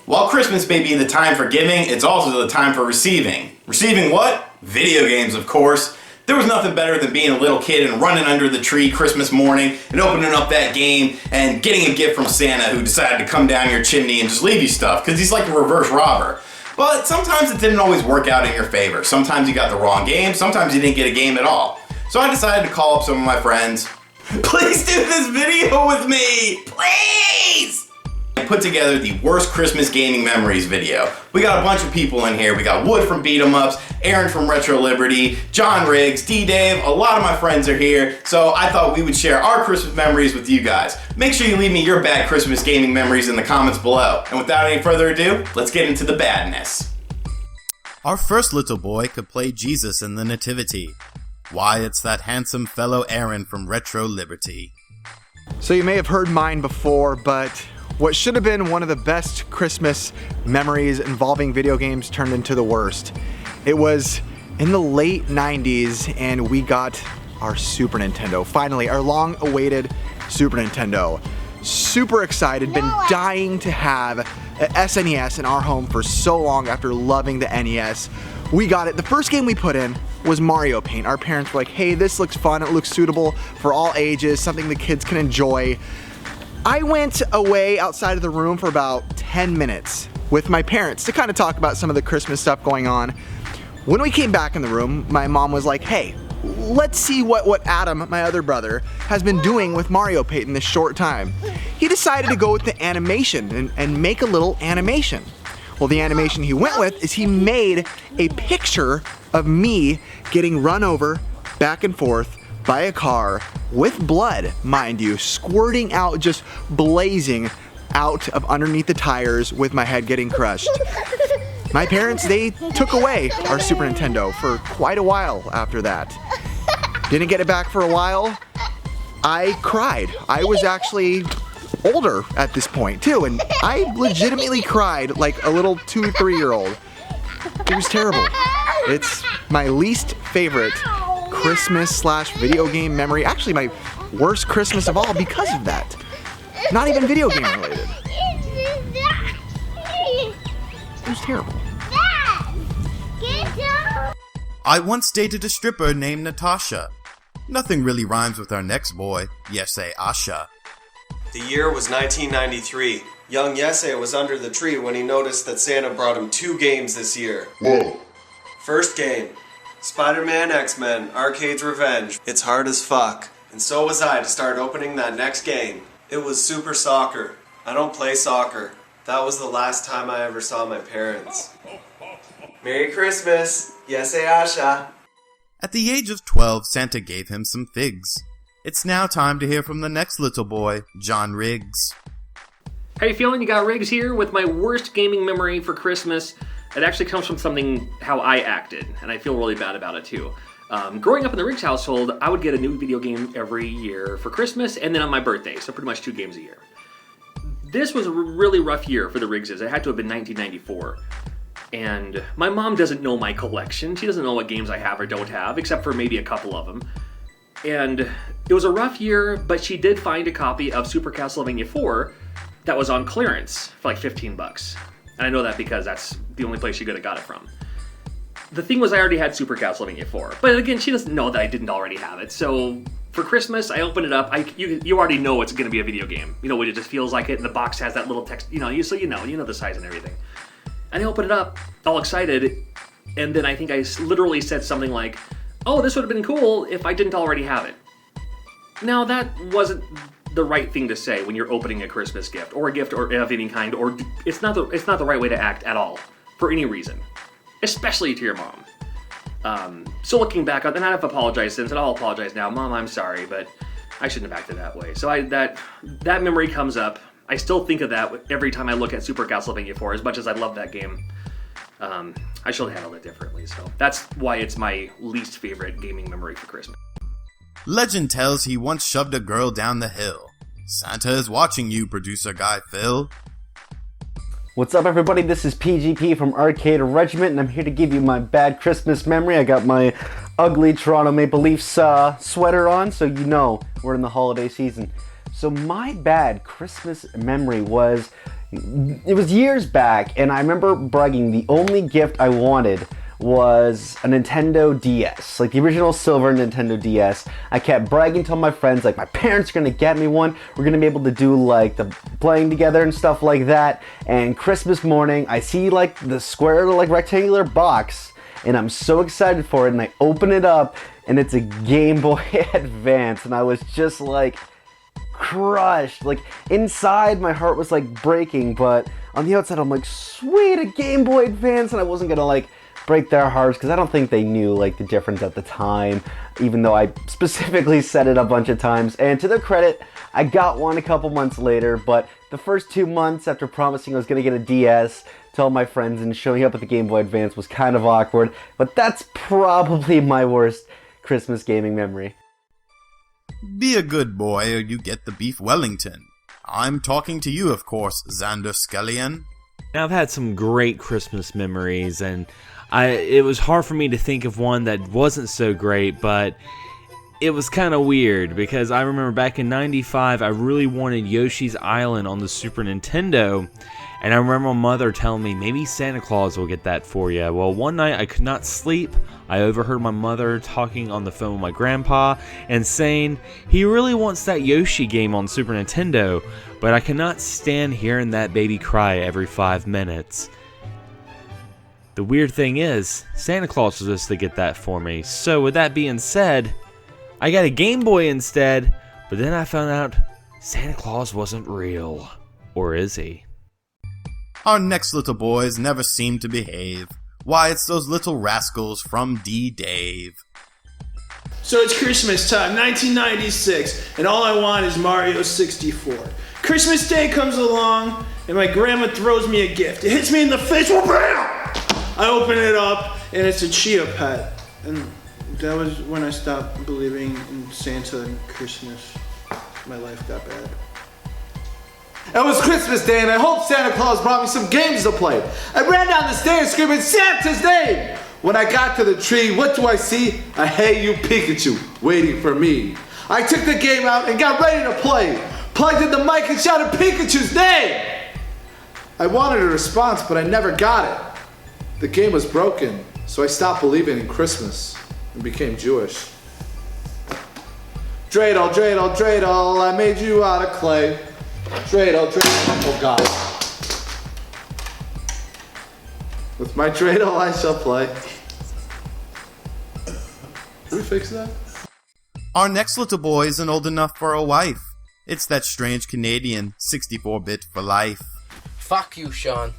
While Christmas may be the time for giving, it's also the time for receiving. Receiving what? Video games, of course. There was nothing better than being a little kid and running under the tree Christmas morning and opening up that game and getting a gift from Santa who decided to come down your chimney and just leave you stuff, because he's like a reverse robber. But sometimes it didn't always work out in your favor. Sometimes you got the wrong game, sometimes you didn't get a game at all. So I decided to call up some of my friends. Please do this video with me! Please! And put together the worst Christmas gaming memories video. We got a bunch of people in here. We got Wood from BeatEmUps, Aaron from RetroLiberty, John Rigg'd, DeeDave, a lot of my friends are here. So I thought we would share our Christmas memories with you guys. Make sure you leave me your bad Christmas gaming memories in the comments below. And without any further ado, let's get into the badness. Our first little boy could play Jesus in the Nativity. Why, it's that handsome fellow Aaron from RetroLiberty. So you may have heard mine before, but what should have been one of the best Christmas memories involving video games turned into the worst. It was in the late 90s and we got our Super Nintendo. Finally, our long-awaited Super Nintendo. Super excited, been dying to have an SNES in our home for so long after loving the NES. We got it. The first game we put in was Mario Paint. Our parents were like, hey, this looks fun, it looks suitable for all ages, something the kids can enjoy. I went away outside of the room for about 10 minutes with my parents to kind of talk about some of the Christmas stuff going on. When we came back in the room, my mom was like, hey, let's see what Adam, my other brother, has been doing with Mario Paint in this short time. He decided to go with the animation and make a little animation. Well, the animation he went with is he made a picture of me getting run over back and forth by a car with blood, mind you, squirting out, just blazing out of underneath the tires with my head getting crushed. My parents, they took away our Super Nintendo for quite a while after that. Didn't get it back for a while. I cried. I was actually older at this point too, and I legitimately cried like a little 2-3-year-old. It was terrible. It's my least favorite Christmas/video game memory. Actually, my worst Christmas of all because of that. Not even video game related. It was terrible. I once dated a stripper named Natasha. Nothing really rhymes with our next boy, Yesay Asha. The year was 1993. Young Yesay was under the tree when he noticed that Santa brought him 2 games this year. Whoa. First game, Spider-Man X-Men Arcade's Revenge. It's hard as fuck. And so was I to start opening that next game. It was Super Soccer. I don't play soccer. That was the last time I ever saw my parents. Merry Christmas, Yesay Asha. At the age of 12, Santa gave him some figs. It's now time to hear from the next little boy, John Rigg'd. How you feeling? You got Rigg'd here with my worst gaming memory for Christmas. It actually comes from something how I acted, and I feel really bad about it too. Growing up in the Rigg'd household, I would get a new video game every year for Christmas and then on my birthday, so pretty much 2 games a year. This was a really rough year for the Rigg'ds. It had to have been 1994. And my mom doesn't know my collection. She doesn't know what games I have or don't have, except for maybe a couple of them. And it was a rough year, but she did find a copy of Super Castlevania 4 that was on clearance for like $15. And I know that because that's the only place she could have got it from. The thing was, I already had Super Castlevania 4. But again, she doesn't know that I didn't already have it. So for Christmas, I opened it up. You already know it's going to be a video game. You know, when it just feels like it, and the box has that little text, so you know the size and everything. And I opened it up, all excited, and then I think I literally said something like, oh, this would have been cool if I didn't already have it. Now, that wasn't the right thing to say when you're opening a Christmas gift, or a gift or of any kind, or it's not the right way to act at all, for any reason, especially to your mom. So looking back on, and I've apologized since, and I'll apologize now. Mom, I'm sorry, but I shouldn't have acted that way. So that memory comes up. I still think of that every time I look at Super Castlevania 4, as much as I love that game. I should have handled it differently, so that's why it's my least favorite gaming memory for Christmas. Legend tells he once shoved a girl down the hill. Santa is watching you, producer guy Phil. What's up, everybody? This is PGP from Arcade Regiment, and I'm here to give you my bad Christmas memory. I got my ugly Toronto Maple Leafs sweater on, so you know we're in the holiday season. So my bad Christmas memory was, It was years back, and I remember bragging the only gift I wanted was a Nintendo DS, like the original silver Nintendo DS. I kept bragging to my friends, like, my parents are gonna get me one, we're gonna be able to do like the playing together and stuff like that. And Christmas morning, I see like the square, like rectangular box, and I'm so excited for it, and I open it up, and it's a Game Boy Advance, and I was just like crushed. Like inside my heart was like breaking, but on the outside I'm like, sweet, a Game Boy Advance, and I wasn't gonna like break their hearts because I don't think they knew like the difference at the time, even though I specifically said it a bunch of times. And to their credit, I got one a couple months later, but the first 2 months after promising I was gonna get a DS to all my friends and showing up at the Game Boy Advance was kind of awkward, but that's probably my worst Christmas gaming memory. Be a good boy or you get the beef Wellington. I'm talking to you, of course, Xander Skellion. Now, I've had some great Christmas memories, and it was hard for me to think of one that wasn't so great, but it was kind of weird because I remember back in '95, I really wanted Yoshi's Island on the Super Nintendo, and I remember my mother telling me, maybe Santa Claus will get that for you. Well, one night I could not sleep. I overheard my mother talking on the phone with my grandpa and saying he really wants that Yoshi game on Super Nintendo, but I cannot stand hearing that baby cry every 5 minutes. The weird thing is, Santa Claus was supposed to get that for me. So with that being said, I got a Game Boy instead, but then I found out Santa Claus wasn't real. Or is he? Our next little boys never seem to behave. Why, it's those little rascals from DeeDave. So it's Christmas time, 1996, and all I want is Mario 64. Christmas Day comes along, and my grandma throws me a gift. It hits me in the face, bam! I open it up, and it's a Chia Pet. And that was when I stopped believing in Santa and Christmas. My life got bad. It was Christmas Day, and I hope Santa Claus brought me some games to play. I ran down the stairs screaming Santa's name. When I got to the tree, what do I see? A Hey You Pikachu waiting for me. I took the game out and got ready to play. Plugged in the mic and shouted Pikachu's name. I wanted a response, but I never got it. The game was broken, so I stopped believing in Christmas and became Jewish. Dreidel, dreidel, dreidel, I made you out of clay. Dreidel, dreidel, oh God. With my dreidel I shall play. Did we fix that? Our next little boy isn't old enough for a wife. It's that strange Canadian 64-bit for life. Fuck you, Sean.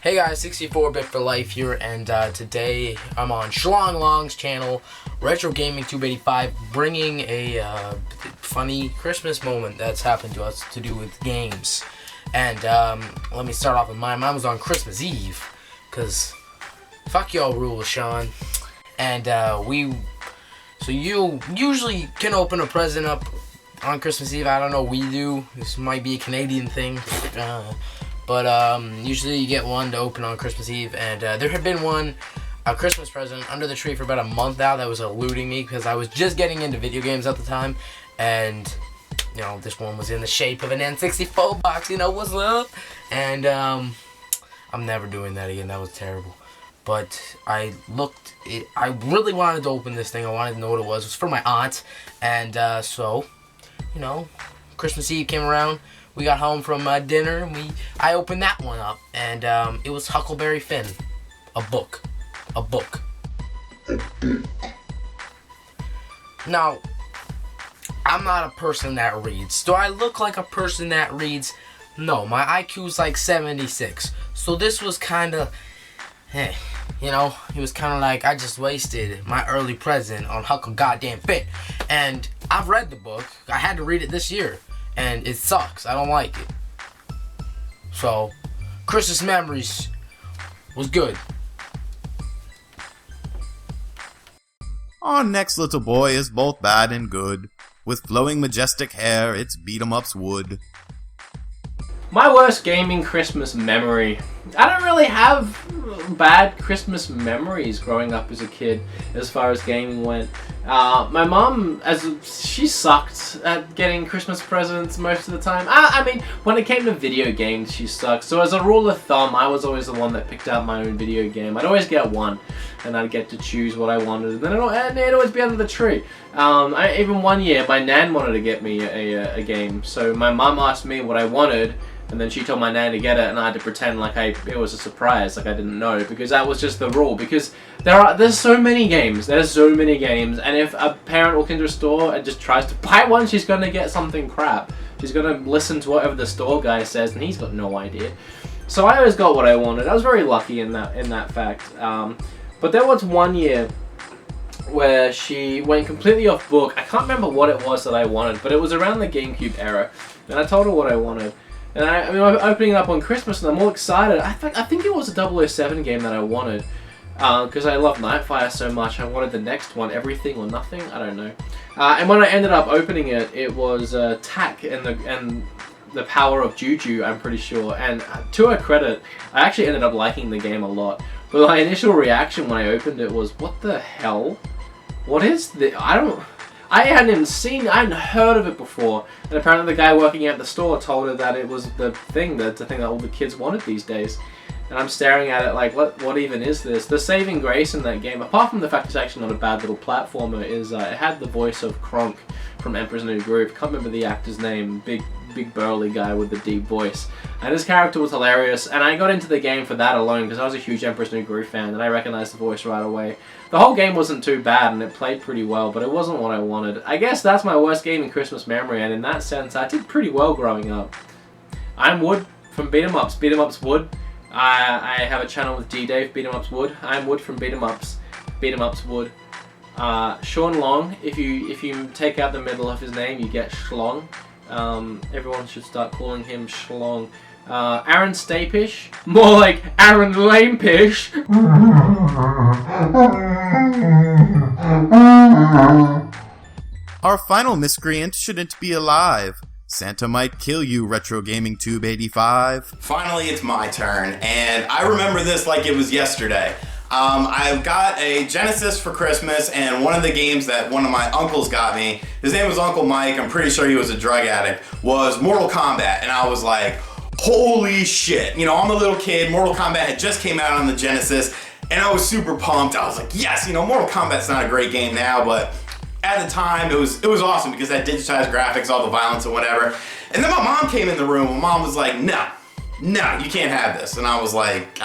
Hey guys, 64-bit for life here, and today I'm on Schlong Long's channel, Retro Gaming 285, bringing a funny Christmas moment that's happened to us to do with games. And let me start off with mine. Mine was on Christmas Eve, because fuck y'all rules, Sean. And so you usually can open a present up on Christmas Eve. I don't know, we do. This might be a Canadian thing. But usually you get one to open on Christmas Eve, and there had been a Christmas present under the tree for about a month now that was eluding me because I was just getting into video games at the time, and you know, this one was in the shape of an N64 box, you know, what's up? And I'm never doing that again, that was terrible. But I really wanted to open this thing, I wanted to know what it was. It was for my aunt, and so, you know, Christmas Eve came around. We got home from dinner, and I opened that one up, and it was Huckleberry Finn, a book. Now, I'm not a person that reads. Do I look like a person that reads? No, my IQ's like 76. So this was kind of, you know, it was kind of like I just wasted my early present on Huckle Goddamn Finn. And I've read the book. I had to read it this year. And it sucks. I don't like it. So, Christmas Memories was good. Our next little boy is both bad and good. With flowing majestic hair, it's BeatEmUps wood. My worst gaming Christmas memory. I don't really have bad Christmas memories growing up as a kid as far as gaming went. My mom, she sucked at getting Christmas presents most of the time. I mean, when it came to video games, she sucked. So as a rule of thumb, I was always the one that picked out my own video game. I'd always get one, and I'd get to choose what I wanted, and then it'd always be under the tree. Even one year, my nan wanted to get me a game, so my mom asked me what I wanted, and then she told my nan to get it, and I had to pretend like it was a surprise, like I didn't know, because that was just the rule. Because there's so many games, and if a parent walks into a store and just tries to buy one, she's gonna get something crap. She's gonna listen to whatever the store guy says, and he's got no idea. So I always got what I wanted. I was very lucky in that fact. But there was one year where she went completely off book. I can't remember what it was that I wanted, but it was around the GameCube era, and I told her what I wanted. And I'm opening it up on Christmas, and I'm all excited. I think it was a 007 game that I wanted, because I love Nightfire so much. I wanted the next one, Everything or Nothing. I don't know. And when I ended up opening it, it was Tak and the Power of Juju, I'm pretty sure. And to her credit, I actually ended up liking the game a lot. But my initial reaction when I opened it was, what the hell? What is this? I hadn't heard of it before. And apparently the guy working at the store told her that it was the thing that all the kids wanted these days. And I'm staring at it like, what even is this? The saving grace in that game, apart from the fact it's actually not a bad little platformer, is it had the voice of Kronk from Emperor's New Groove. Can't remember the actor's name. Big burly guy with the deep voice. And his character was hilarious, and I got into the game for that alone because I was a huge Emperor's New Groove fan, and I recognized the voice right away. The whole game wasn't too bad, and it played pretty well, but it wasn't what I wanted. I guess that's my worst gaming Christmas memory, and in that sense, I did pretty well growing up. I'm Wood from BeatEmUps, BeatEmUps Wood. I have a channel with DeeDave, BeatEmUps Wood. I'm Wood from BeatEmUps, BeatEmUps Wood. Sean Long, if you take out the middle of his name, you get Schlong. Everyone should start calling him Schlong. Aaron Stapish, more like Aaron Lamepish. Our final miscreant shouldn't be alive. Santa might kill you, Retro Gaming Tube 85. Finally, it's my turn, and I remember this like it was yesterday. I've got a Genesis for Christmas, and one of the games that one of my uncles got me, his name was Uncle Mike, I'm pretty sure he was a drug addict, was Mortal Kombat, and I was like, holy shit. You know, I'm a little kid, Mortal Kombat had just came out on the Genesis, and I was super pumped. I was like, yes, you know, Mortal Kombat's not a great game now, but at the time, it was awesome because it had digitized graphics, all the violence and whatever. And then my mom came in the room, and mom was like, no, you can't have this. And I was like,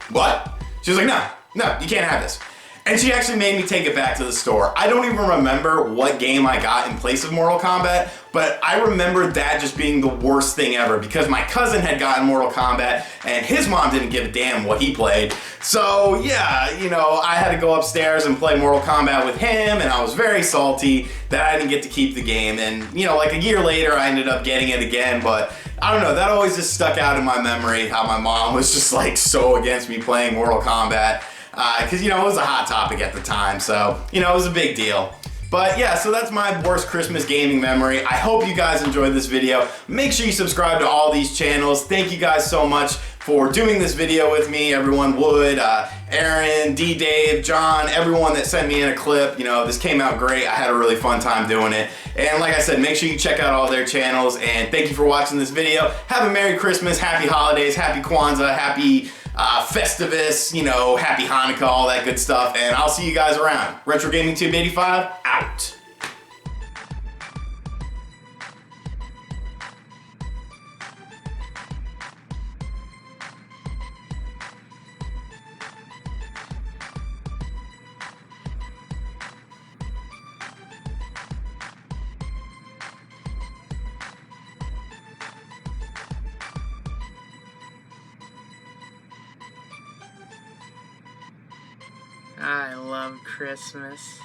what? She was like, no, you can't have this. And she actually made me take it back to the store. I don't even remember what game I got in place of Mortal Kombat, but I remember that just being the worst thing ever because my cousin had gotten Mortal Kombat and his mom didn't give a damn what he played. So yeah, you know, I had to go upstairs and play Mortal Kombat with him, and I was very salty that I didn't get to keep the game. And you know, like a year later I ended up getting it again, but I don't know, that always just stuck out in my memory how my mom was just like so against me playing Mortal Kombat. Because, you know, it was a hot topic at the time, so, you know, it was a big deal. But yeah, so that's my worst Christmas gaming memory. I hope you guys enjoyed this video. Make sure you subscribe to all these channels. Thank you guys so much for doing this video with me. Everyone Wood, Aaron, DeeDave, John, everyone that sent me in a clip. You know, this came out great. I had a really fun time doing it. And like I said, make sure you check out all their channels. And thank you for watching this video. Have a Merry Christmas, Happy Holidays, Happy Kwanzaa, Happy Festivus, you know, Happy Hanukkah, all that good stuff, and I'll see you guys around. Retro Gaming Tube 85, out. I love Christmas.